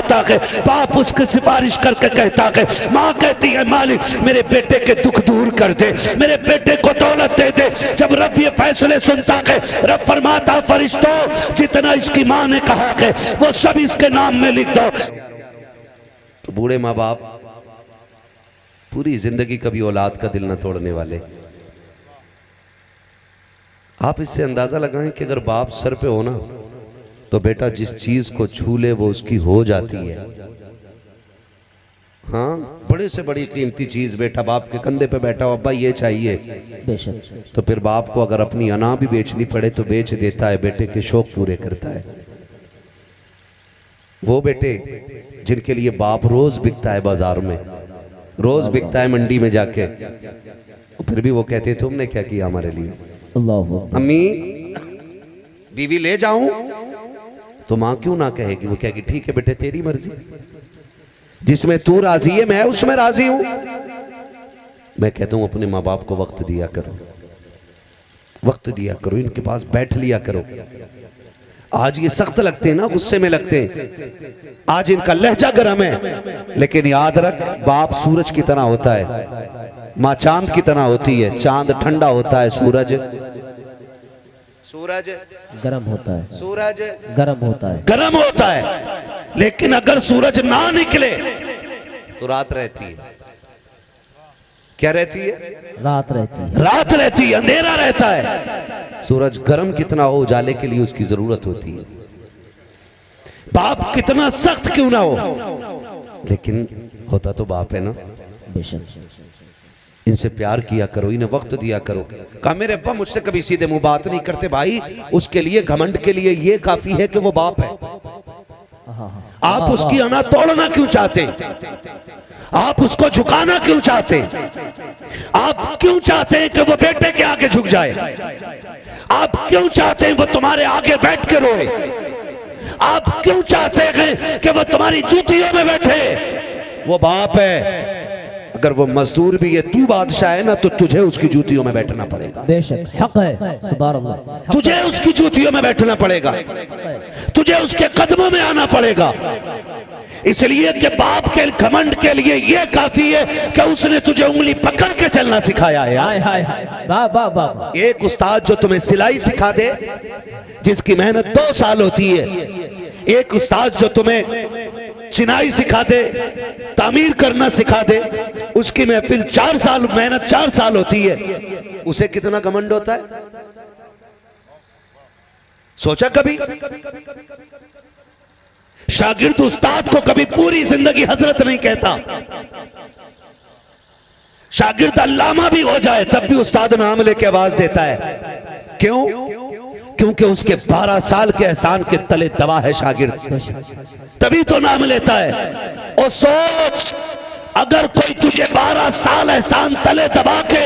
आता है। बाप उसकी सिफारिश करके कहता है, माँ कहती है मालिक मेरे बेटे के दुख दूर कर दे, मेरे बेटे को दौलत दे दे। जब रब ये फैसले सुनता है, रब फरमाता फरिश्तों जितना इसकी माँ ने कहा है वो सब इसके नाम में लिख दो। तो बूढ़े माँ बाप पूरी जिंदगी कभी औलाद का दिल ना तोड़ने वाले। आप इससे अंदाजा लगाएं कि अगर बाप सर पे हो ना तो बेटा जिस चीज को छू ले वो उसकी हो जाती है। हाँ, बड़े से बड़ी कीमती चीज बेटा बाप के कंधे पे बैठा हो, अब्बा ये चाहिए, तो फिर बाप को अगर अपनी अना भी बेचनी पड़े तो बेच देता है, बेटे के शौक पूरे करता है। वो बेटे जिनके लिए बाप रोज बिकता है बाजार में, रोज बिकता है मंडी में जाके, फिर भी वो कहते तुमने क्या किया हमारे लिए। अम्मी बीवी ले जाऊं तो मां क्यों ना कहेगी, वो कहेगी ठीक है बेटे तेरी मर्जी, जिसमें तू राजी है मैं उसमें राजी हूं। मैं कहता हूं अपने माँ बाप को वक्त दिया करो, वक्त दिया करो, इनके पास बैठ लिया करो। आज ये सख्त लगते हैं ना, गुस्से में लगते हैं, आज इनका लहजा गर्म है, लेकिन याद रख बाप सूरज की तरह होता है, माँ चांद की तरह होती है। चांद ठंडा होता है, सूरज गर्म होता है, सूरज गर्म होता है, गर्म होता है। लेकिन अगर सूरज ना निकले तो रात रहती है। क्या रहती है? रात रहती है, रात रहती है, अंधेरा रहता है। सूरज गर्म कितना हो, उजाले के लिए उसकी जरूरत होती है। बाप कितना सख्त क्यों ना हो, लेकिन होता तो बाप है ना। इनसे प्यार किया करो, इन्हें वक्त दिया करो। कहा मेरे अब्बा मुझसे कभी सीधे मुंह बात नहीं करते। भाई उसके लिए घमंड के लिए ये काफी है कि वो बाप है। आप उसकी अना तोड़ना क्यों चाहते? आप उसको झुकाना क्यों चाहते? आप क्यों चाहते हैं कि वो बेटे के आगे झुक जाए? आप क्यों चाहते हैं वो तुम्हारे आगे बैठ के रोए? आप क्यों चाहते हैं कि वो तुम्हारी जूतियों में बैठे? वो बाप है। अगर वो मजदूर भी है, तू बादशाह है ना, तो तुझे उसकी जूतियों में बैठना पड़ेगा। बेशक हक है, सुभान अल्लाह। तुझे उसकी जूतियों में बैठना पड़ेगा, तुझे उसके कदमों में आना पड़ेगा। इसलिए कि बाप के घमंड के लिए ये काफी है कि उसने तुझे उंगली पकड़ के चलना सिखाया है। एक उस्ताद जो तुम्हें सिलाई सिखा दे, जिसकी मेहनत 2 साल होती है, एक उस्ताद जो तुम्हें चिनाई सिखा दे, तामीर करना सिखा दे, उसकी महफिल 4 साल मेहनत 4 साल होती है, उसे कितना घमंड होता है? सोचा कभी? शागिर्द उस्ताद को कभी पूरी जिंदगी हजरत नहीं कहता। शागिर्द अल्लामा भी हो जाए तब भी उस्ताद नाम लेके आवाज देता है। क्यों? क्योंकि उसके 12 साल के एहसान के तले दबा है शागिर्द, तभी तो नाम लेता है। और सोच, अगर कोई तुझे 12 साल एहसान तले दबा के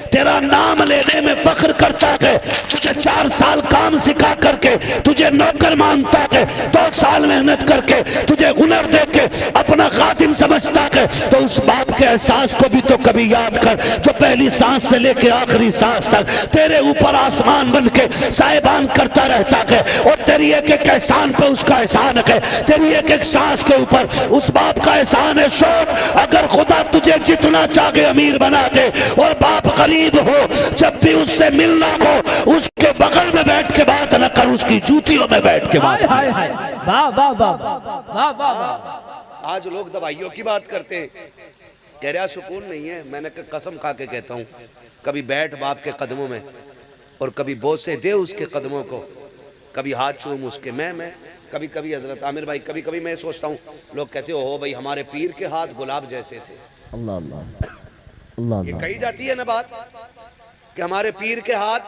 तेरा नाम लेने में फख्र करता है, तुझे 4 साल काम सिखा करके तुझे नौकर मानता है, 2 साल मेहनत करके तुझे हुनर दे के अपना खादिम समझता है, तो उस बाप के एहसास को भी तो कभी याद कर, जो पहली सांस से लेके आखिरी सांस तक तेरे ऊपर आसमान बन के साहिबान करता रहता है, और तेरी एक एक एहसान पे उसका एहसान है, तेरी एक एक सांस के ऊपर उस बाप का एहसान है। शोक, अगर खुदा तुझे जितना चाहे अमीर बना दे और बाप गरीब हो, जब भी उससे मिलना हो उसके बगल में बैठ के बात न कर, उसकी जूतियों में बैठ के बात। आज लोग दवाइयों की बात करते हैं, कह रहा सुकून नहीं है। मैंने कसम खा के कहता हूँ, कभी बैठ बाप के कदमों में और कभी बोसे दे उसके कदमों को, कभी हाथ चूम उसके। मैं कभी कभी हजरत आमिर भाई, कभी कभी मैं सोचता हूँ, लोग कहते हो भाई हमारे पीर के हाथ गुलाब जैसे थे। अल्लाह अल्लाह अल्लाह, ये कही जाती है ना बात कि हमारे पीर के हाथ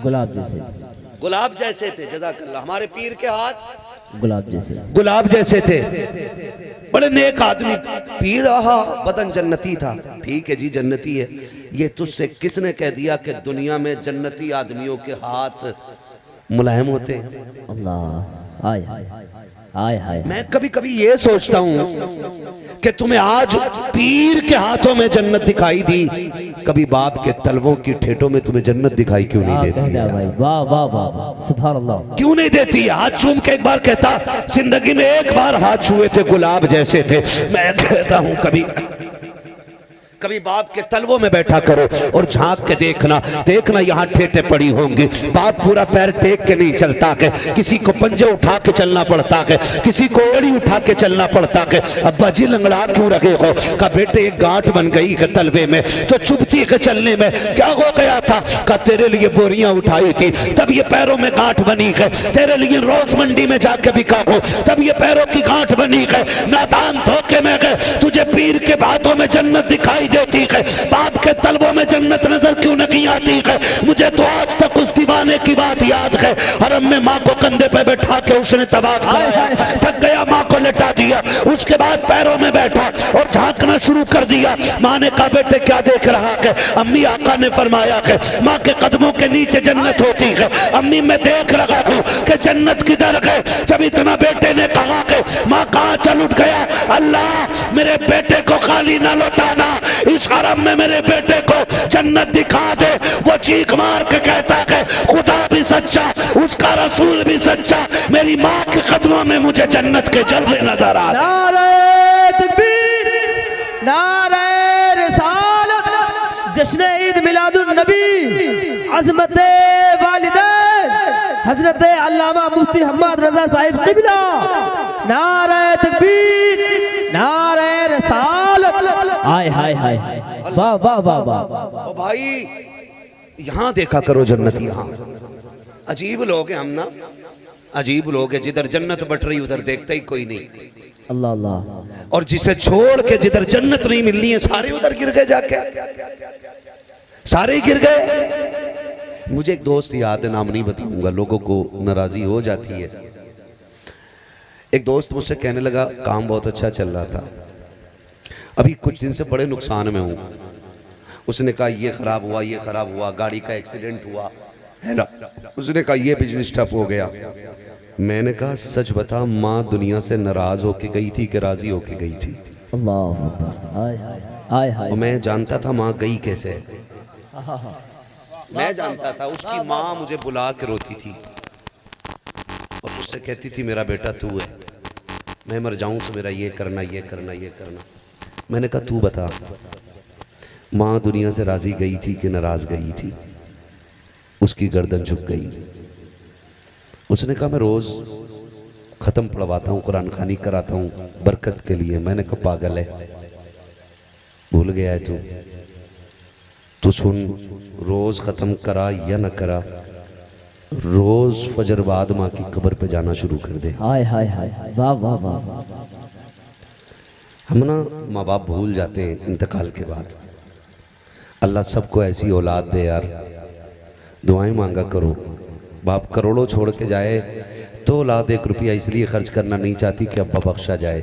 गुलाब जैसे थे। जज़ाकल्लाह। हमारे पीर के हाथ गुलाब जैसे थे। बड़े नेक आदमी, पीर आहा बदन जन्नती था। ठीक है जी, जन्नती है। ये तुझसे किसने कह दिया कि दुनिया में जन्नती आदमियों के हाथ मुलायम होते हैं? अल्लाह, हाय हाय मैं कभी कभी ये सोचता हूं कि तुम्हें आज पीर के हाथों में जन्नत दिखाई दी, कभी बाप के तलवों की ठेठों में तुम्हें जन्नत दिखाई क्यों नहीं देती है? भाई वाह वाह वाह वाह, सुभान अल्लाह। क्यों नहीं देती है? हाथ चूम के एक बार कहता, जिंदगी में एक बार हाथ छुए थे गुलाब जैसे थे। मैं कहता हूं कभी कभी बाप के तलवों में बैठा करो और झांक के देखना, देखना यहाँ ठेठे पड़ी होंगी। बाप पूरा पैर टेक के नहीं चलता के, किसी को पंजे उठा के चलना पड़ता के, किसी को एड़ी उठा के चलना पड़ता के। अब्बा जी लंगड़ा क्यों रखे हो? का बेटे एक गांठ बन गई है तलवे में जो चुभती है चलने में। क्या हो गया था? का तेरे लिए बोरियां उठाई थी तब ये पैरों में गांठ बनी है। तेरे लिए रोज मंडी में जाके बिका हो तब ये पैरों की गांठ बनी है। नादान धोखे में गए, तुझे पीर के बातों में जन्नत दिखाई देती है, बाप के तलवों में जन्नत नजर क्यों नहीं आती है? मुझे तो आज तक उस दीवाने की बात याद है। हरम में माँ को कंधे पे बैठा के उसने तबाह कराया, थक गया, माँ को लेटा दिया, उसके बाद पैरों में बैठा और झांकना शुरू कर दिया। माँ ने कहा बेटे क्या देख रहा है? अम्मी आका ने फरमाया है माँ के कदमों के नीचे जन्नत होती है। अम्मी मैं देख रहा हूँ कि जन्नत किधर है। जब इतना बेटे ने कहा कि माँ कहाँ चल उठ गया, अल्लाह मेरे बेटे को खाली ना लौटाना, इस हरम में मेरे बेटे को जन्नत दिखा दे। वो चीख मार के कहता है खुदा भी सच्चा, उसका रसूल भी सच्चा, मेरी माँ के कदमों में मुझे जन्नत के जलवे नजर आ रहे। नारे तकबीर, नारे रिसालत, जश्न ईद मिलादुन नबी, अज़मत वालिदैन हजरत अल्लामा मुफ्ती हम्मद रजा साहिब क़िबला। नारे तकबीर, नारे रिसालत। हाय हाय हाय, वाह वाह वाह वाह। ओ भाई यहाँ देखा करो जन्नत। यहाँ अजीब लोग हैं हम ना, अजीब लोग हैं। जिधर जन्नत बट रही उधर देखता ही कोई नहीं। अल्लाह अल्लाह। और जिसे छोड़ के जिधर जन्नत नहीं मिलनी है सारे उधर गिर गए, जाके सारे गिर गए। मुझे एक दोस्त याद है, नाम नहीं बताऊंगा, लोगों को नाराजी हो जाती है। एक दोस्त मुझसे कहने लगा काम बहुत अच्छा चल रहा था, अभी कुछ दिन से बड़े नुकसान में हूँ। उसने कहा ये खराब हुआ, ये खराब हुआ, गाड़ी का एक्सीडेंट हुआ है ना। उसने कहा ये बिजनेस ठप हो गया। मैंने कहा सच बता, माँ दुनिया से नाराज होके गई थी कि राजी होके गई थी? अल्लाह अकबर, हाय हाय हाय हाय। मैं जानता था माँ गई कैसे, मैं जानता था। उसकी माँ मुझे बुला के रोती थी और मुझसे कहती थी मेरा बेटा तू है, मैं मर जाऊं तो मेरा ये करना, ये करना, ये करना। मैंने कहा तू बता, माँ दुनिया से राजी गई थी कि नाराज गई थी? उसकी गर्दन झुक गई। उसने कहा मैं रोज खत्म पढ़वाता हूँ, कुरान खानी कराता हूँ बरकत के लिए। मैंने कहा पागल है, भूल गया है तू सुन, रोज खत्म करा या न करा, रोज फजर बाद माँ की कब्र पे जाना शुरू कर दे। हाय हाय हाय, वाह वाह वाह। हम ना माँ बाप भूल जाते हैं इंतकाल के बाद। अल्लाह सबको ऐसी औलाद दे यार, दुआएं मांगा करो। बाप करोड़ों छोड़ के जाए तो औलाद एक रुपया इसलिए खर्च करना नहीं चाहती कि अब्बा बख्शा जाए,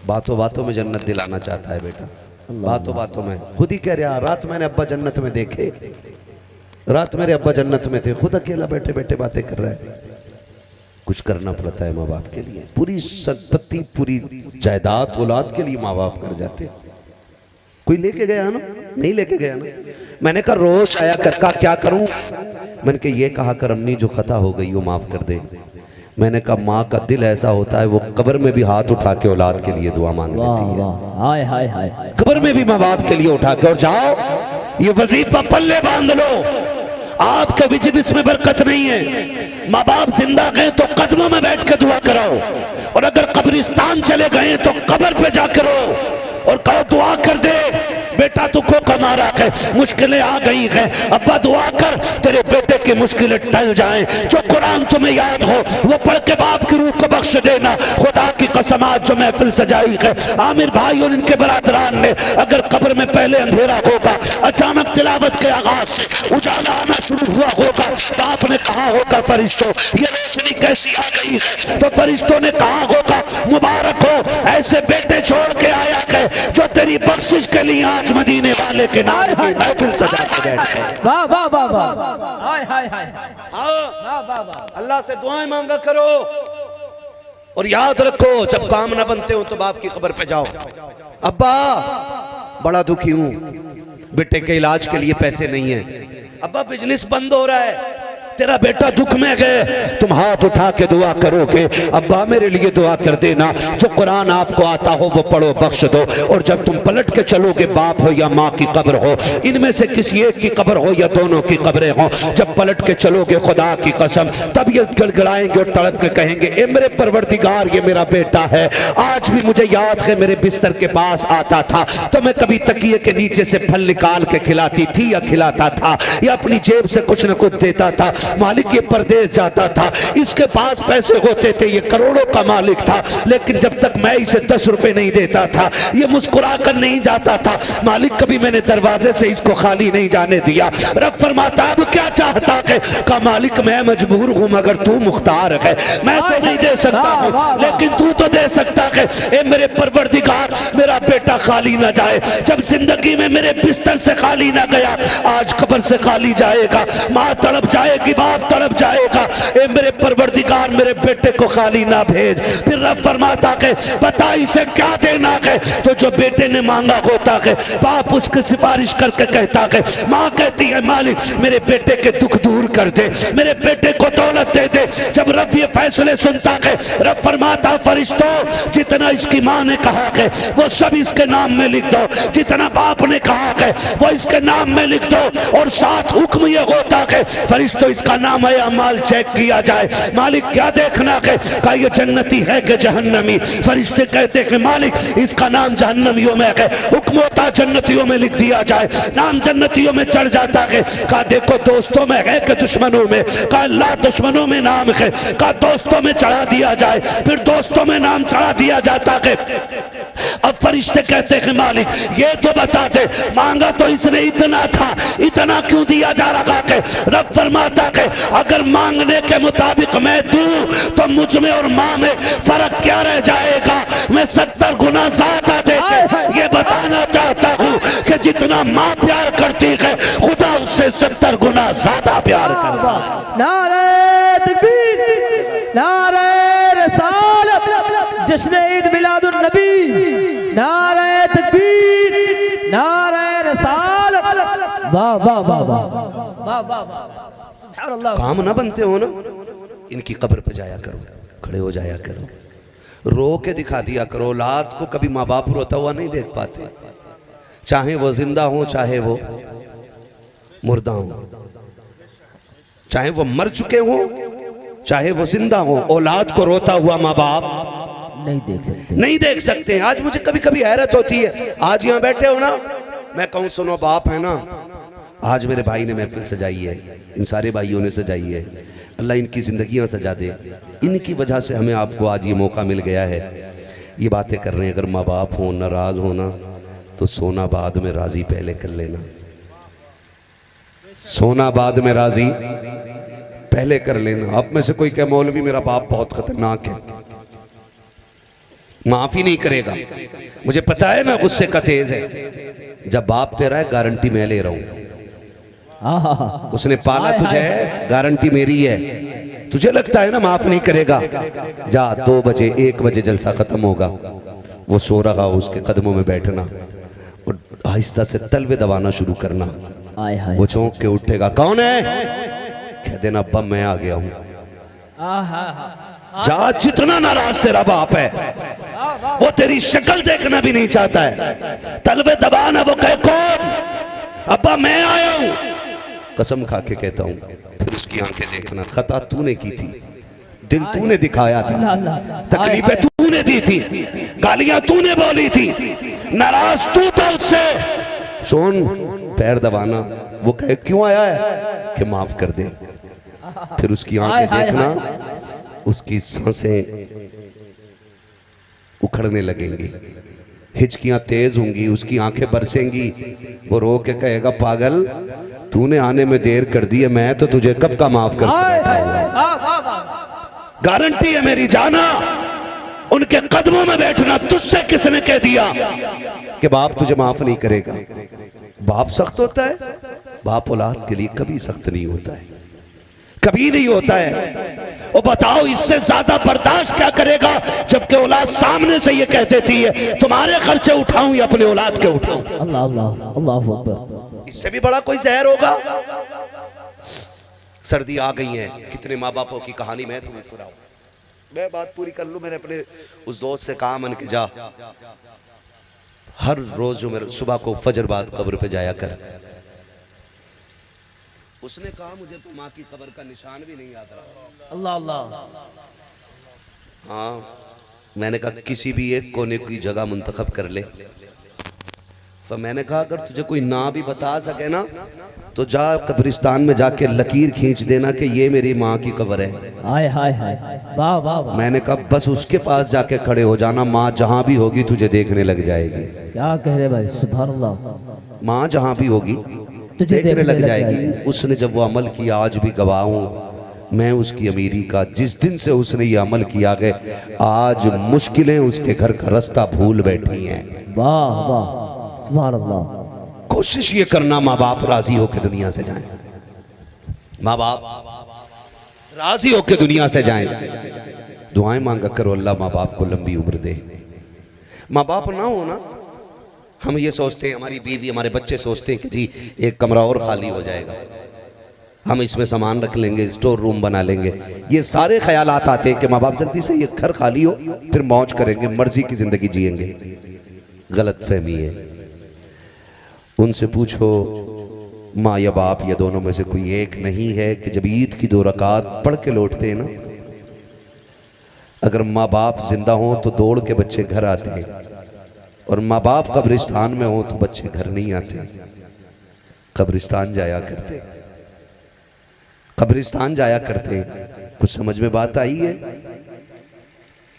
बातों बातों में जन्नत दिलाना चाहता है बेटा, बातों बातों में। खुद ही कह रहा, रात मैंने अब्बा जन्नत में देखे, रात मेरे अब्बा जन्नत में थे, खुद अकेला बैठे बैठे बातें कर रहा है। कुछ करना पड़ता है माँ बाप के लिए, पूरी संपत्ति पूरी जायदाद औलाद के लिए माँ बाप कर जाते। कोई लेके गया ना? नहीं लेके गया ना। मैंने कहा रोज आया कर का क्या करूं? मैंने कहा ये कहा कर अम्मी जो खता हो गई वो माफ कर दे। मैंने कहा माँ का दिल ऐसा होता है वो कब्र में भी हाथ उठा के औलाद के लिए दुआ मांग लेती है। हाय हाय हाय, कब्र में भी माँ बाप के लिए उठा के। और जाओ ये वजीफा पल्ले बांध लो, आपके बिजनेस में बरकत नहीं है। माँ बाप जिंदा गए तो कदमों में बैठ के दुआ कराओ, और अगर कब्रिस्तान चले गए तो कब्र पे जा करो और कहो दुआ कर दे बेटा तुझको कमा रहा है, मुश्किलें आ गई हैं, अब्बा दुआ कर तेरे बेटे की मुश्किलें टल जाएं। जो कुरान तुम्हें याद हो वो पढ़ के बाप की रूह को बख्श देना। खुदा की कसम आज जो महफिल सजाई है आमिर भाई और इनके बरादरान ने, अगर कब्र में पहले अंधेरा होगा, अचानक तिलावत के आगाज से उजाला आना शुरू हुआ होगा, तो आपने कहा होगा फरिश्तों ये रोशनी कैसी आ गई है? तो फरिश्तों ने कहा होगा मुबारक हो ऐसे बेटे छोड़ के आया है जो तेरी बख्शिश के लिए आज मदीने वाले के नाम की महफिल सजा के बैठ गए। वाह वाह वाह वाह, हाय हाय हाय, हाँ, वाह वाह वाह। अल्लाह से दुआएं मांगा करो। और याद रखो जब काम ना बनते हो तो बाप की कब्र पे जाओ, अब्बा बड़ा दुखी हूं, बेटे के इलाज के लिए पैसे नहीं है, अब्बा बिजनेस बंद हो रहा है, तेरा बेटा दुख में गए, तुम हाथ उठा के दुआ करोगे, अब्बा मेरे लिए दुआ कर देना, जो कुरान आपको आता हो वो पढ़ो, बख्श दो। और जब तुम पलट के चलोगे, बाप हो या माँ की कब्र हो, इनमें से किसी एक की कब्र हो या दोनों की कब्रें हो, जब पलट के चलोगे खुदा की कसम, तब ये गड़गड़ाएंगे और तड़प के कहेंगे, ए मेरे परवरदिगार ये मेरा बेटा है, आज भी मुझे याद है मेरे बिस्तर के पास आता था तो मैं कभी तकिए के नीचे से फल निकाल के खिलाती थी या खिलाता था या अपनी जेब से कुछ न कुछ देता था, मालिक ये परदेश जाता था, इसके पास पैसे होते थे, ये करोड़ों का मालिक था, लेकिन जब तक मैं इसे 10 रुपए नहीं देता था ये मुस्कुरा कर नहीं जाता था, मालिक कभी मैंने दरवाजे से इसको खाली नहीं जाने दिया। रब फरमाता अब क्या चाहता है, का मालिक मैं मजबूर हूं मगर तू मुख्तार है, मैं तो नहीं दे सकता हूं लेकिन तू तो दे सकता है, ए मेरे परवरदिगार मेरा बेटा खाली ना जाए, जब जिंदगी में मेरे बिस्तर से खाली ना गया आज कब्र से खाली जाएगा, माँ तड़प जाएगी, बाप तड़प जाएगा, ए मेरे परवरदिगार मेरे बेटे को खाली ना भेज। फिर रब फरमाता है बता इसे क्या देना है, तो जो बेटे ने मांगा होता है बाप उसकी सिफारिश करके कहता है, माँ कहती है मालिक मेरे बेटे के दुख दूर कर दे, मेरे बेटे को दौलत दे दे। जब रब ये फैसले सुनता है रब फरमाता फरिश्तों जितना इसकी माँ ने कहा है वो सब इसके नाम में लिख दो, जितना बाप ने कहा है वो इसके नाम में लिख दो, और साथ हुक्म ये होता है फरिश्तों इसका नाम है अमाल चेक किया जाए, मालिक क्या देखना है, का ये जन्नती है कि जहन्नमी, फरिश्ते कहते हैं मालिक इसका नाम जहन्नमियों में है, हुक्म होता जन्नतियों में लिख दिया जाए, नाम जन्नतियों में चढ़ जाता है, का देखो दोस्तों में है कि दुश्मनों में, का अल्लाह दुश्मनों में नाम है, का दोस्तों में चढ़ा दिया जाए, फिर दोस्तों में नाम चढ़ा दिया जाता है। अब फरिश्ते कहते हैं मालिक ये तो बता दे मांगा तो इसने इतना था, इतना क्यों दिया जा रहा है। रब फरमाता है अगर मांगने के मुताबिक मैं दूं तो मुझ में और माँ में फर्क क्या रह जाएगा, मैं 70 गुना ज्यादा देके ये बताना चाहता हूँ कि जितना माँ प्यार करती है खुदा उससे 70 गुना ज्यादा प्यार करता है। नारे तकबीर, नारे रसालत, जश्न ईद मिलादुन नबी, नारे तकबीर, नारे रसालत, वाह वाह वाह वाह वाह वाह वाह, सुभान अल्लाह। काम ना बनते हो ना, इनकी कब्र पे जाया करो, खड़े हो जाया करो, रो के दिखा दिया करो, औलाद को कभी माँ बाप रोता हुआ नहीं देख पाते, चाहे वो जिंदा हो चाहे वो मुर्दा हो, चाहे वो मर चुके हो चाहे वो जिंदा हो, औलाद को रोता हुआ माँ बाप नहीं देख सकते, नहीं देख सकते। आज मुझे कभी कभी हैरत होती है, आज यहाँ बैठे हो ना, मैं कहूँ सुनो बाप है ना, आज मेरे भाई ने महफिल सजाई है, इन सारे भाइयों ने सजाई है, अल्लाह इनकी जिंदगियां सजा दे, इनकी वजह से हमें आपको आज ये मौका मिल गया है, ये बातें कर रहे हैं। अगर माँ बाप हो नाराज होना तो सोना बाद में राजी पहले कर लेना, सोना बाद में राजी पहले कर लेना। आप में से कोई कहे मौलवी मेरा बाप बहुत खतरनाक है, माफी नहीं करेगा, मुझे पता है ना गुस्से का तेज है, जब बाप तेरा है गारंटी मैं ले रहा हूं, उसने पाला तुझे, गारंटी मेरी है, तुझे लगता है ना माफ नहीं करेगा, जा 2 बजे 1 बजे जलसा खत्म होगा, वो सो रहा हो उसके कदमों में बैठना और आहिस्ता से तलवे दबाना शुरू करना, वो चौंक के उठेगा, कौन है, कह देना अब्बा मैं आ गया हूं, जा, जितना नाराज तेरा बाप है वो तेरी शक्ल देखना भी नहीं चाहता है, तलवे दबाना, वो कहे कौन, अब्बा मैं आया हूं, कसम खा के कहता हूं, फिर उसकी आंखें देखना, खता तूने की थी, दिल तूने दिखाया था, तकलीफें तूने दी थी, गालियां तूने बोली थी, नाराज तू था उससे, सुन पैर दबाना, वो कहे क्यों आया है, कि माफ कर दे, फिर उसकी आंखें देखना, उसकी सांसें उखड़ने लगेंगी, हिचकियां तेज होंगी, उसकी आंखें बरसेंगी, वो रो के कहेगा पागल तूने आने में देर कर दी है, मैं तो तुझे कब का माफ कर गारंटी है मेरी जाना, उनके कदमों में बैठना, तुझसे किसने कह दिया कि बाप तुझे माफ नहीं करेगा। बाप सख्त होता है, बाप औलाद के लिए कभी सख्त नहीं होता है, कभी नहीं होता है। और बताओ इससे ज्यादा बर्दाश्त क्या करेगा, जबकि औलाद सामने से ये कह देती है तुम्हारे खर्चे उठाऊं या अपने औलाद के उठाऊं। अल्लाह अल्लाह अल्लाहु अकबर। इससे भी बड़ा कोई जहर होगा। सर्दी आ गई है, कितने माँ बापों की कहानी मैं तुम्हें सुनाऊं। मैं बात पूरी कर लूं। मैंने अपने उस दोस्त से कहा, मन के जा हर रोज जो मेरे सुबह को फजर बाद कब्र पे जाया कर। उसने कहा मुझे तो माँ की कब्र का निशान भी नहीं याद रहा। अल्लाह अल्लाह। हाँ, मैंने कहा किसी भी एक कोने की जगह मुंतखब कर ले। तो मैंने कहा अगर तुझे कोई ना भी बता सके ना तो जा कब्रिस्तान में जाके लकीर खींच देना कि ये मेरी माँ की कब्र है। हाय हाय हाय, वाह वाह वाह। मैंने कहा बस उसके पास जाके खड़े हो जाना, माँ जहां भी होगी तुझे देखने लग जाएगी। क्या कह रहे भाई, सुभान अल्लाह। माँ जहां भी होगी तुझे देखने लग जाएगी। उसने जब वो अमल किया, आज भी गवाह हूं मैं उसकी अमीरी का। जिस दिन से उसने ये अमल किया गए आज मुश्किलें उसके घर का रास्ता भूल बैठी हैं। वाह वाह, सुभान अल्लाह। कोशिश ये करना माँ बाप राजी होकर दुनिया से जाएं। माँ बाप राजी होकर दुनिया से जाएं। दुआएं मांगा करो अल्लाह माँ बाप को लंबी उम्र दे। माँ बाप ना हो ना, हम ये सोचते हैं, हमारी बीवी हमारे बच्चे सोचते हैं कि जी एक कमरा और खाली हो जाएगा, हम इसमें सामान रख लेंगे, स्टोर रूम बना लेंगे। ये सारे ख्यालात आते हैं कि माँ बाप जल्दी से ये घर खाली हो फिर मौज करेंगे, मर्जी की जिंदगी जिएंगे। गलत फहमी है। उनसे पूछो माँ या बाप या दोनों में से कोई एक नहीं है कि जब ईद की 2 रकात पढ़ के लौटते हैं ना, अगर माँ बाप जिंदा हो तो दौड़ के बच्चे घर आते हैं, और माँ बाप कब्रिस्तान में हो तो बच्चे घर नहीं आते, कब्रिस्तान जाया करते, कब्रिस्तान जाया करते। कुछ समझ में बात आई है?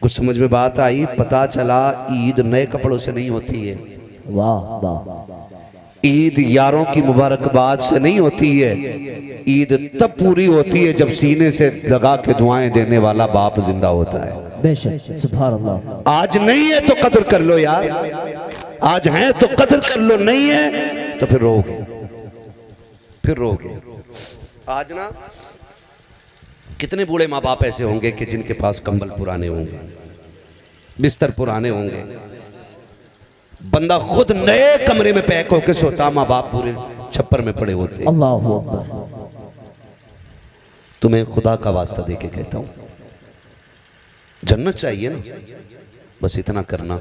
कुछ समझ में बात आई? पता चला ईद नए कपड़ों से नहीं होती है। वाह वाह। ईद यारों की मुबारकबाद से नहीं होती है। ईद तब पूरी होती है जब सीने से लगा के दुआएं देने वाला बाप जिंदा होता है। बेशक, सुभान अल्लाह। आज नहीं है तो कदर कर लो यार, आज है तो कदर कर लो, नहीं है तो फिर रोगे, फिर रोगे। आज ना कितने बूढ़े माँ बाप ऐसे होंगे कि जिनके पास कंबल पुराने होंगे, बिस्तर पुराने होंगे, बंदा खुद नए कमरे में पैक होकर सोता, माँ बाप पूरे छप्पर में पड़े होते। अल्लाह अकबर। तुम्हें खुदा का वास्ता देके कहता हूं, जन्नत चाहिए ना, बस इतना करना,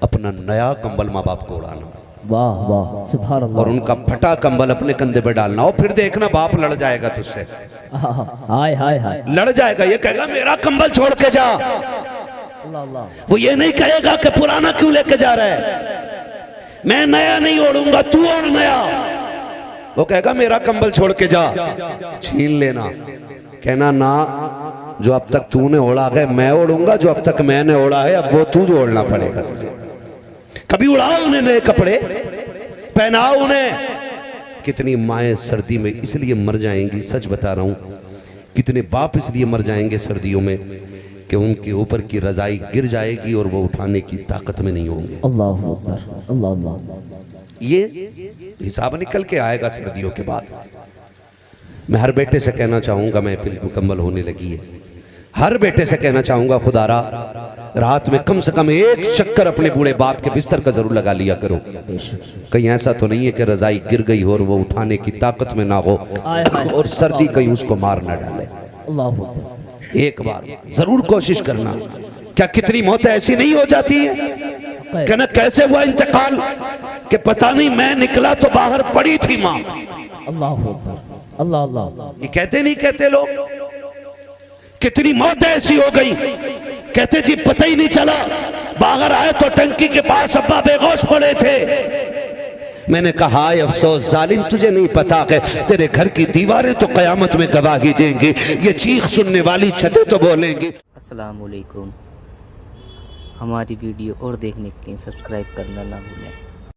अपना नया कंबल माँ बाप को उड़ाना। वाह वाह, सुभान अल्लाह। और उनका फटा कंबल अपने कंधे पे डालना, और फिर देखना बाप लड़ जाएगा तुझसे। हाय हाय हाय, लड़ जाएगा। ये कहेगा मेरा कंबल छोड़ के जा। अल्लाह अल्लाह। वो ये नहीं कहेगा कि पुराना क्यों लेके जा रहा है, मैं नया नहीं ओढ़ूंगा, तू ओढ़ नया। वो कहेगा मेरा कंबल छोड़ के जा। छीन लेना, कहना ना, जो अब तक तूने ओढ़ा है मैं ओढ़ूंगा, जो अब तक मैंने ओढ़ा है अब वो तू ओढ़ना पड़ेगा तुझे। कभी उड़ाओ उन्हें नए कपड़े, पहनाओ उन्हें। कितनी माएँ सर्दी में इसलिए मर जाएंगी, सच बता रहा हूं, कितने बाप इसलिए मर जाएंगे सर्दियों में कि उनके ऊपर की रजाई गिर जाएगी और वो उठाने की ताकत में नहीं होंगे। अल्लाह अकबर, अल्लाह अल्लाह। ये हिसाब निकल के आएगा सर्दियों के बाद। मैं हर बेटे से कहना चाहूंगा, मैं फिल्म मुकम्मल होने लगी है, हर बेटे से कहना चाहूंगा, खुदारा रात में कम से कम एक चक्कर अपने बूढ़े बाप के बिस्तर का जरूर लगा लिया करो। कहीं ऐसा तो नहीं है कि रजाई गिर गई हो और वो उठाने की ताकत में ना हो और सर्दी कहीं उसको मार ना डाले। अल्लाह, एक बार जरूर कोशिश करना। क्या कितनी मौतें ऐसी नहीं हो जाती है? कहना कैसे हुआ इंतकाल कि पता नहीं, मैं निकला तो बाहर पड़ी थी माँ। अल्लाह अल्लाह अल्लाह। ये कहते नहीं कहते लोग, कितनी मौतें ऐसी हो गई, कहते जी पता ही नहीं चला, बाहर आए तो टंकी के पास अब्बा बेहोश पड़े थे। मैंने कहा हाय अफसोस जालिम, तुझे नहीं पता कि तेरे घर की दीवारें तो कयामत में गवाही देंगी, ये चीख सुनने वाली छतें तो बोलेंगी। अस्सलाम वालेकुम। हमारी वीडियो और देखने के लिए सब्सक्राइब करना ना भूलें।